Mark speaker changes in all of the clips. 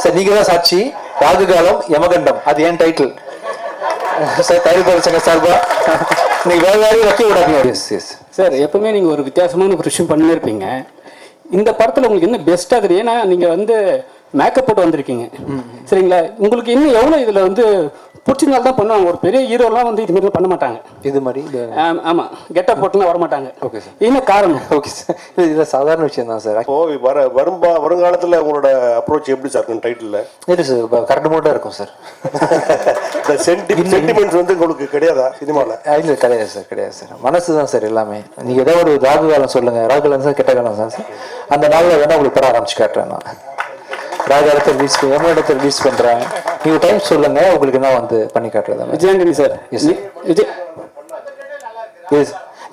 Speaker 1: Sir நீங்க தான் சாட்சி. ராகு காலம் யமகண்டம் அது ஏன் டைட்டில் சார் தயாரிப்பாளர் சங்க சார்பா நீங்க வேற யாரையும் வைக்க விடாதீங்க.
Speaker 2: சார் எப்பவுமே நீங்க ஒரு வித்தியாசமான ஒரு விஷயம் பண்ணி இருப்பீங்க. இந்த படத்துல உங்களுக்கு என்ன பெஸ்டா தெரியும்? ஏன்னா நீங்க வந்து மேக்கப் போட்டு வந்திருக்கீங்க சரிங்களா? உங்களுக்கு இன்னும் எவ்வளவு இதுல வந்து பிடிச்சதுனால தான் பண்ணுவாங்க. ஒரு பெரிய ஹீரோலாம் வந்து இது மாதிரி பண்ண மாட்டாங்க.
Speaker 1: இது மாதிரி
Speaker 2: ஆமா கெட்டப் போட்டுலாம் வர மாட்டாங்க.
Speaker 1: Okay sir.
Speaker 2: என்ன காரணம்?
Speaker 1: ஓகே சார், இது சாதாரண விஷயம் தான் சார்.
Speaker 3: இப்போ வருங்காலத்தில் உங்களோட அப்ரோச் எப்படி சார் இருக்கும் டைட்டில்?
Speaker 1: இல்லை சார், கரெக்ட் மோட்டாக இருக்கும் சார்.
Speaker 3: இந்த சென்டிமெண்ட்ஸ் வந்து உங்களுக்கு கிடையாதா சினிமாவில்?
Speaker 1: இல்லை கிடையாது சார், கிடையாது சார். மனசு தான் சார் எல்லாமே. நீங்கள் ஏதோ ஒரு ராகு காலம் சொல்லுங்கள், ராகு காலம் சார் கெட்ட காலம் தான் சார். அந்த நாளில் வேணால் உங்களுக்கு படம் ஆரம்பிச்சு காட்டுறேன் நான். ராஜாரத்தை ரிலீஸ் எமோடத்தை ரிலீஸ் பண்ணுறேன். நீங்கள் டைம் சொல்லுங்கள், உங்களுக்கு நான் வந்து பண்ணி காட்டுறேன்.
Speaker 2: விஜயாங்கனி சார். விஜய்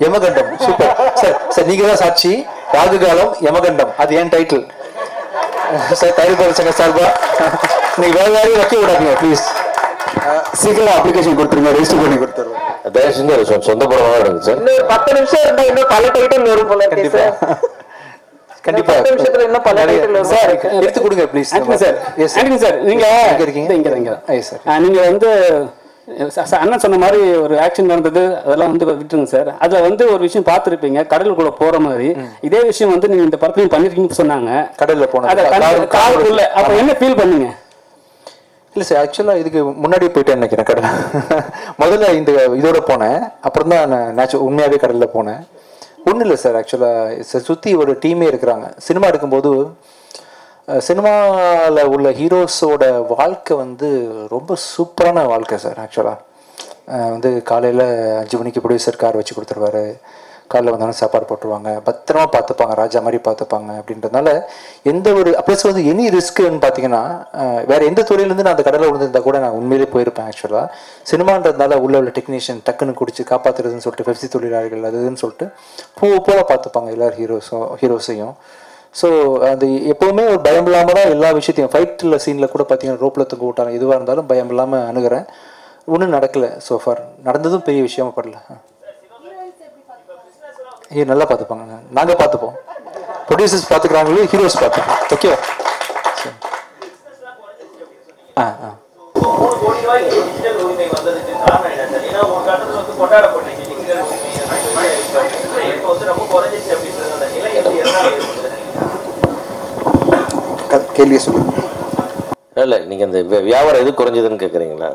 Speaker 1: யமகண்டம் சூப்பர் சார். சார் நீங்கள் தான் சாட்சி. ராகு காலம் யமகண்டம் அது ஏன் டைட்டில் சார் தயாரிப்பாளர் சங்க சார்பா நீங்கள் வேற யாரையும் வைக்க விடாதீங்க ப்ளீஸ்.
Speaker 2: சீக்கிரம் அப்ளிகேஷன் கொடுத்துருங்க, ரெஜிஸ்டர் பண்ணி கொடுத்துருவோம்.
Speaker 4: தயவு செஞ்சு சொந்த படமாக இருந்துச்சு சார்.
Speaker 5: இன்னும் 10 நிமிஷம் இருந்தா இன்னும் பல டைட்டில் வரும் போல இருக்கு சார்.
Speaker 1: கண்டிப்பா
Speaker 5: 10 நிமிஷத்துல இன்னும் பல டைட்டில் வரும்
Speaker 1: சார். எடுத்து கொடுங்க ப்ளீஸ்
Speaker 2: சார். Yes sir. நீங்க
Speaker 1: எங்க இருக்கீங்க?
Speaker 2: இங்க
Speaker 1: சார்.
Speaker 2: நீங்க வந்து அண்ணன் சொன்ன மாதிரி ஒரு ஆக்ஷன் நடந்தது, அதெல்லாம் வந்து விட்டுருங்க சார். அதுல வந்து ஒரு விஷயம் பார்த்துருப்பீங்க, கடலுக்குள்ள போற மாதிரி. இதே விஷயம் வந்து நீங்க இந்த படத்துலையும் பண்ணிருக்கீங்கன்னு சொன்னாங்க.
Speaker 1: கடல்ல போன
Speaker 2: காலுக்குள்ள அப்ப என்ன ஃபீல் பண்ணீங்க?
Speaker 1: இல்லை சார், ஆக்சுவலாக இதுக்கு முன்னாடி போயிட்டேன்னு நினைக்கிறேன் கடல். முதல்ல இந்த இதோட போனேன், அப்புறம் தான் நான் உண்மையாகவே கடலில் போனேன். ஒன்றும் இல்லை சார், ஆக்சுவலாக சுற்றி ஒரு டீமே இருக்கிறாங்க. சினிமா எடுக்கும்போது சினிமாவில் உள்ள ஹீரோஸோட வாழ்க்கை வந்து ரொம்ப சூப்பரான வாழ்க்கை சார். ஆக்சுவலாக வந்து காலையில் 5 மணிக்கு ப்ரொடியூசர் கார் வச்சு கொடுத்துருவாரு. காலையில் வந்தாலும் சாப்பாடு போட்டுருவாங்க, பத்திரமா பார்த்துப்பாங்க, ராஜா மாதிரி பார்த்துப்பாங்க. அப்படின்றதுனால எந்த ஒரு ப்ளஸ் வந்து எனி ரிஸ்க்குன்னு பார்த்தீங்கன்னா வேறு எந்த துறையிலேருந்து நான் அந்த கடலை விழுந்திருந்தா கூட நான் உண்மையிலே போயிருப்பேன். ஆக்சுவலாக சினிமான்றதுனால உள்ள டெக்னீஷியன் டக்குன்னு குடிச்சு காப்பாற்றுறதுன்னு சொல்லிட்டு பெப்சி தொழிலாளர்கள் அதுன்னு சொல்லிட்டு போல பார்த்துப்பாங்க எல்லாரும் ஹீரோஸையும். ஸோ அது எப்போவுமே ஒரு பயம் இல்லாமல் தான் எல்லா விஷயத்தையும் ஃபைட்டில் சீனில் கூட பார்த்தீங்கன்னா ரோப்பில் தூங்க விட்டாங்க, எதுவாக இருந்தாலும் பயம் இல்லாமல் அணுகிறேன். ஒன்றும் நடக்கலை சோஃபார். நடந்ததும் பெரிய விஷயமா படல. நல்லா பார்த்துப்பாங்க, நாங்கள் பார்த்துப்போம். ப்ரொடியூசர்ஸ் பார்த்துக்கிறாங்களே, ஹீரோஸ் பார்த்துப்போம். ஓகே கேள்வி சொல்லுங்க.
Speaker 4: இல்லை நீங்கள் இந்த வியாபாரம் எது குறைஞ்சதுன்னு கேட்குறீங்களா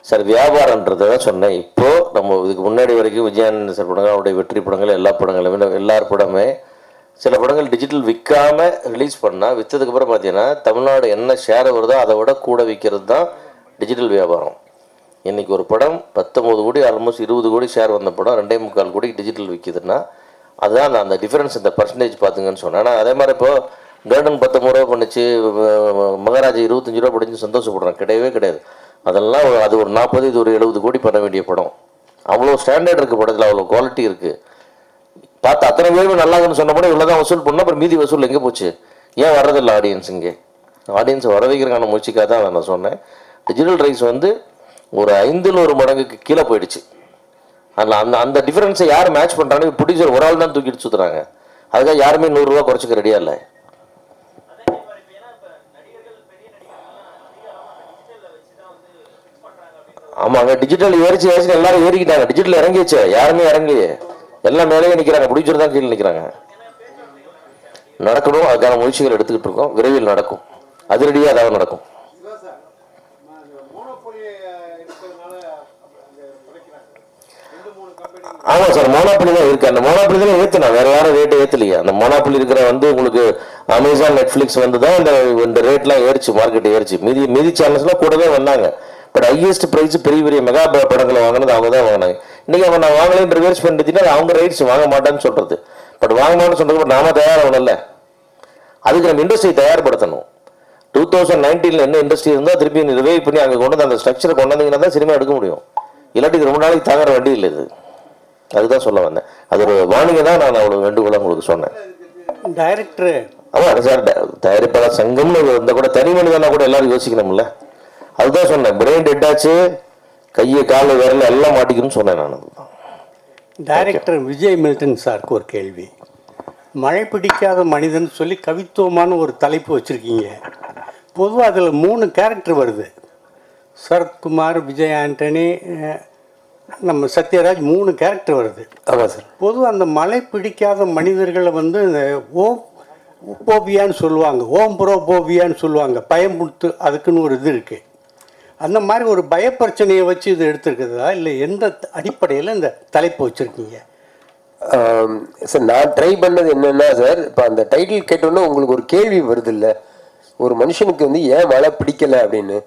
Speaker 4: சார்? வியாபாரன்றதை தான் சொன்னேன். இப்போது நம்ம இதுக்கு முன்னாடி வரைக்கும் விஜயானந்த் சார் படங்கள், அவருடைய வெற்றி படங்கள், எல்லா படங்களுமே எல்லார் படமே சில படங்கள் டிஜிட்டல் விற்காமல் ரிலீஸ் பண்ணால் விற்றதுக்கப்புறம் பார்த்தீங்கன்னா தமிழ்நாடு என்ன ஷேர் வருதோ அதை விட கூட விற்கிறது தான் டிஜிட்டல் வியாபாரம். இன்றைக்கி ஒரு படம் 19 கோடி ஆல்மோஸ்ட் 20 கோடி ஷேர் வந்த படம் 2.25 கோடி டிஜிட்டல் விற்கிதுன்னா அதுதான் அந்த டிஃப்ரென்ஸ், இந்த பர்சன்டேஜ் பார்த்துங்கன்னு சொன்னேன். ஆனால் அதே மாதிரி இப்போது கார்டன் 19 ரூபா பண்ணிச்சு, மகாராஜா 25 ரூபா படிச்சு சந்தோஷப்படுறேன், கிடையவே கிடையாது. அதெல்லாம் அது ஒரு 40, இது ஒரு 70 கோடி பண்ண வேண்டிய படம். அவ்வளோ ஸ்டாண்டர்ட் இருக்குது படத்தில், அவ்வளோ குவாலிட்டி இருக்குது. பார்த்து அத்தனை பேருமே நல்லாங்கன்னு சொன்ன படம் இவ்வளோ தான் வசூல் பண்ணால் அப்புறம் மீதி வசூல் எங்கே போச்சு? ஏன் வர்றதில்லை ஆடியன்ஸ்? இங்கே ஆடியன்ஸை வர வைக்கிறக்கான முயற்சிக்காக தான் நான் சொன்னேன். டிஜிட்டல் ரைஸ் வந்து ஒரு 5 மடங்குக்கு கீழே போயிடுச்சு. அதில் அந்த டிஃப்ரென்ஸை யார் மேட்ச் பண்ணுறாங்க? ப்ரொடியூசர் ஒரு ஆள் தான் தூக்கிட்டு சுற்றுறாங்க. அதுக்காக யாருமே 100 ரூபா குறைச்சிக்க ரெடியாக இல்லை. ஆமாங்க, டிஜிட்டல் ஏறிச்சு எல்லாரும் ஏறிக்கிட்டாங்க. டிஜிட்டல் இறங்கிச்சு, யாருமே இறங்கலையே, எல்லாம் மேலேயே நிற்கிறாங்க. ப்ரொடியூசர் தான் கீழே நிற்கிறாங்க. நடக்கணும், அதுக்கான முயற்சிகள் எடுத்துக்கிட்டு இருக்கோம். விரைவில் நடக்கும், அதிரடியாக அதாவது நடக்கும். ஆமாம் சார், மோனோபொலி தான் இருக்குது. அந்த மோனோபொலி தான் ஏற்றுனா, வேறு யாரும் ரேட்டு ஏற்றலையே. அந்த மோனோபொலி இருக்கிற வந்து உங்களுக்கு அமேசான், நெட்ஃப்ளிக்ஸ் வந்து தான் இந்த ரேட்லாம் ஏறிச்சு, மார்க்கெட் ஏறிச்சு. மீதி சேனல்ஸ்லாம் கூடவே வந்தாங்க. பட் ஹையஸ்ட் ப்ரைஸ் பெரிய பெரிய மெகா படங்களை வாங்கினது அவங்க தான் வாங்கினாங்க. இன்றைக்கி அவன் நான் வாங்கலைன்னு ரிவர்ஸ் பண்ணிட்டீங்கன்னா அவங்க ரைட்ஸ் வாங்க மாட்டான்னு சொல்கிறது. பட் வாங்க மாட்டேன்னு சொல்கிறது நாம தயாராகணும்ல. அதுக்கு நம்ம இண்டஸ்ட்ரி தயார்படுத்தணும். 2019 என்ன இண்டஸ்ட்ரி இருந்தால் திருப்பி ரிவைவ் பண்ணி அங்கே கொண்டு வந்து அந்த ஸ்ட்ரக்சரை கொண்டு வந்தீங்கன்னா தான் சினிமா எடுக்க முடியும். இல்லாட்டி ரொம்ப நாளைக்கு தாங்குற வண்டி இல்லை இது. அதுதான் சொல்ல வந்தேன். அது ஒரு வார்னிங்கை தான் நான் அவ்வளோ வேண்டுகோளாக உங்களுக்கு சொன்னேன்.
Speaker 2: டைரக்டர்
Speaker 4: ஆமாம் சார், தயாரிப்பாளர் சங்கம்னு இருந்தால் கூட தனி மனிதனா கூட எல்லாரும் யோசிக்கணும்ல. அதுதான் சொன்னேன், பிரெயின் டெட் ஆச்சு, கையை காலை விரல எல்லாம் மாட்டிக்கணும்னு சொன்னேன் நான்.
Speaker 6: டைரக்டர் விஜய் மில்டன் சாருக்கு ஒரு கேள்வி. மழை பிடிக்காத மனிதன் சொல்லி கவித்துவமான ஒரு தலைப்பு வச்சுருக்கீங்க. பொதுவாக அதில் 3 கேரக்டர் வருது. சரத்குமார், விஜய் ஆண்டனி, நம்ம சத்யராஜ் 3 கேரக்டர் வருது.
Speaker 3: ஆமாம் சார்.
Speaker 6: பொதுவாக அந்த மழை பிடிக்காத மனிதர்களை வந்து இந்த போபியான்னு சொல்லுவாங்க, போபியான்னு சொல்லுவாங்க, பயமுறுத்து, அதுக்குன்னு ஒரு இது இருக்குது. அந்த மாதிரி ஒரு பயப்பிரச்சனையை வச்சு இது எடுத்துருக்குதா, இல்லை எந்த அடிப்படையில் இந்த தலைப்பு வச்சுருக்கீங்க?
Speaker 3: சார் நான் ட்ரை பண்ணது என்னென்னா சார், இப்போ அந்த டைட்டில் கேட்டோன்னே உங்களுக்கு ஒரு கேள்வி வருது இல்லை, ஒரு மனுஷனுக்கு வந்து ஏன் மழை பிடிக்கலை அப்படின்னு.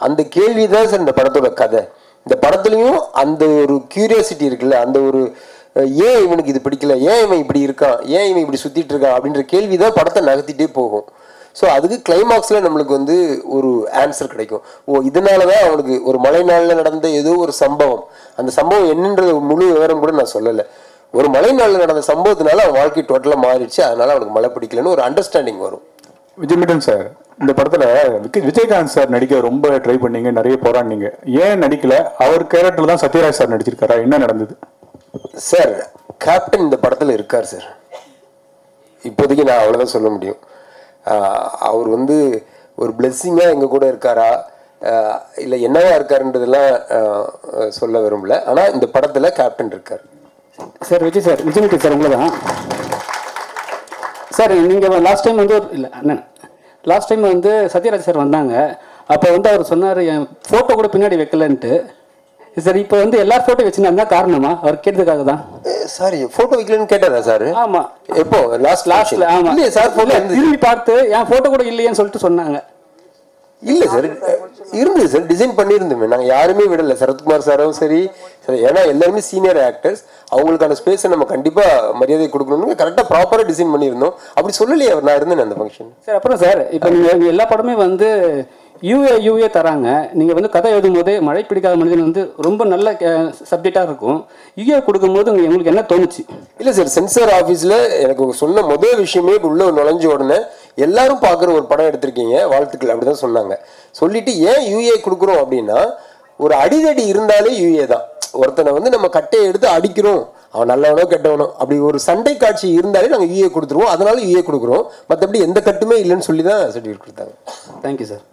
Speaker 3: அந்த கேள்வி தான் சார் இந்த படத்தோட கதை. இந்த படத்துலையும் அந்த ஒரு கியூரியாசிட்டி இருக்குல்ல, அந்த ஒரு ஏன் இவனுக்கு இது பிடிக்கல, ஏன் இவன் இப்படி இருக்கான், ஏன் இவன் இப்படி சுற்றிட்டு இருக்கான் அப்படின்ற கேள்வி தான் படத்தை நகர்த்திட்டே போகும். ஸோ அதுக்கு கிளைமாக்ஸில் நம்மளுக்கு வந்து ஒரு ஆன்சர் கிடைக்கும். இதனால தான் அவனுக்கு ஒரு மழை நாளில் நடந்த ஏதோ ஒரு சம்பவம், அந்த சம்பவம் என்னன்றது முழு விவரம் கூட நான் சொல்லலை. ஒரு மழை நாளில் நடந்த சம்பவத்தினால அவன் வாழ்க்கை டோட்டலாக மாறிடுச்சு, அதனால அவனுக்கு மழை பிடிக்கலன்னு ஒரு அண்டர்ஸ்டாண்டிங் வரும்.
Speaker 7: விஜய் மில்டன் சார், இந்த படத்தில் விஜயகாந்த் சார் நடிக்க ரொம்ப ட்ரை பண்ணீங்க, நிறைய போராடினீங்க, ஏன் நடிக்கல? அவர் கேரக்டர் தான் சத்யராஜ் சார் நடிச்சிருக்காரா, என்ன நடந்தது
Speaker 3: சார்? கேப்டன் இந்த படத்தில் இருக்கார் சார், இப்போதைக்கு நான் அவ்வளோதான் சொல்ல முடியும். அவர் வந்து ஒரு பிளெஸ்ஸிங்காக எங்கள் கூட இருக்காரா இல்லை என்னவா இருக்காருன்றதெல்லாம் சொல்ல விரும்பல. ஆனால் இந்த படத்தில் கேப்டன் இருக்கார்
Speaker 2: சார். விஜய் மில்டன் சார் உங்களை தான் சார். நீங்கள் லாஸ்ட் டைம் வந்து இல்லை அண்ணன், லாஸ்ட் டைம் வந்து சத்யராஜ் சார் வந்தாங்க, அப்போ வந்து அவர் சொன்னார் என் ஃபோட்டோ கூட பின்னாடி வைக்கலன்ட்டு. சார் இப்போ வந்து எல்லா ஃபோட்டோ வச்சுருந்தா காரணமா? அவர் கேட்டதுக்காக தான்.
Speaker 3: சாரி, ஃபோட்டோ வைக்கலன்னு கேட்டாரா சார்?
Speaker 2: ஆமாம்.
Speaker 3: எப்போ? லாஸ்ட்ல? ஆமாம். இல்லையே சார், ஃபோட்டோ
Speaker 2: திரும்பி பார்த்து என் ஃபோட்டோ கூட இல்லையேன்னு சொல்லிட்டு சொன்னாங்க.
Speaker 3: இல்லை சார், இருந்தது சார், டிசைன் பண்ணியிருந்தோமே, நாங்கள் யாருமே விடலை. சரத்குமார் சாரும் சரி, ஏன்னா எல்லாருமே சீனியர் ஆக்டர்ஸ், அவங்களுக்கான ஸ்பேஸை நம்ம கண்டிப்பாக மரியாதை கொடுக்கணும்னு கரெக்டாக ப்ராப்பராக டிசைன் பண்ணியிருந்தோம். அப்படி சொல்லலையே அவர், நான் இருந்தேன் அந்த ஃபங்க்ஷன்.
Speaker 2: சார் அப்புறம் சார், இப்போ நீங்கள் எல்லா படமே வந்து யூஏ தராங்க. நீங்கள் வந்து கதை எழுதும் போதே மழை பிடிக்காத மனிதன் வந்து ரொம்ப நல்ல சப்ஜெக்டாக இருக்கும். யூஏ கொடுக்கும்போது உங்களுக்கு என்ன தோணுச்சு?
Speaker 3: இல்லை சார், சென்சார் ஆஃபீஸில் எனக்கு சொன்ன முதல் விஷயமே உள்ள நுழைஞ்ச உடனே எல்லாரும் பார்க்குற ஒரு படம் எடுத்திருக்கீங்க, வாழ்த்துக்கள் அப்படி தான் சொன்னாங்க. சொல்லிட்டு ஏன் யூஏ கொடுக்குறோம் அப்படின்னா, ஒரு அடிதடி இருந்தாலே யூஏ தான். ஒருத்தனை வந்து நம்ம கட்டையை எடுத்து அடிக்கிறோம், அவன் நல்லவனோ கெட்டவனோ, அப்படி ஒரு சண்டை காட்சி இருந்தாலே நாங்கள் யூஏ கொடுத்துருவோம், அதனால யூஏ கொடுக்குறோம். மற்றபடி எந்த கட்டுமே இல்லைன்னு சொல்லி தான் சர்டிஃபிகேட் கொடுத்தாங்க.
Speaker 2: Thank you sir.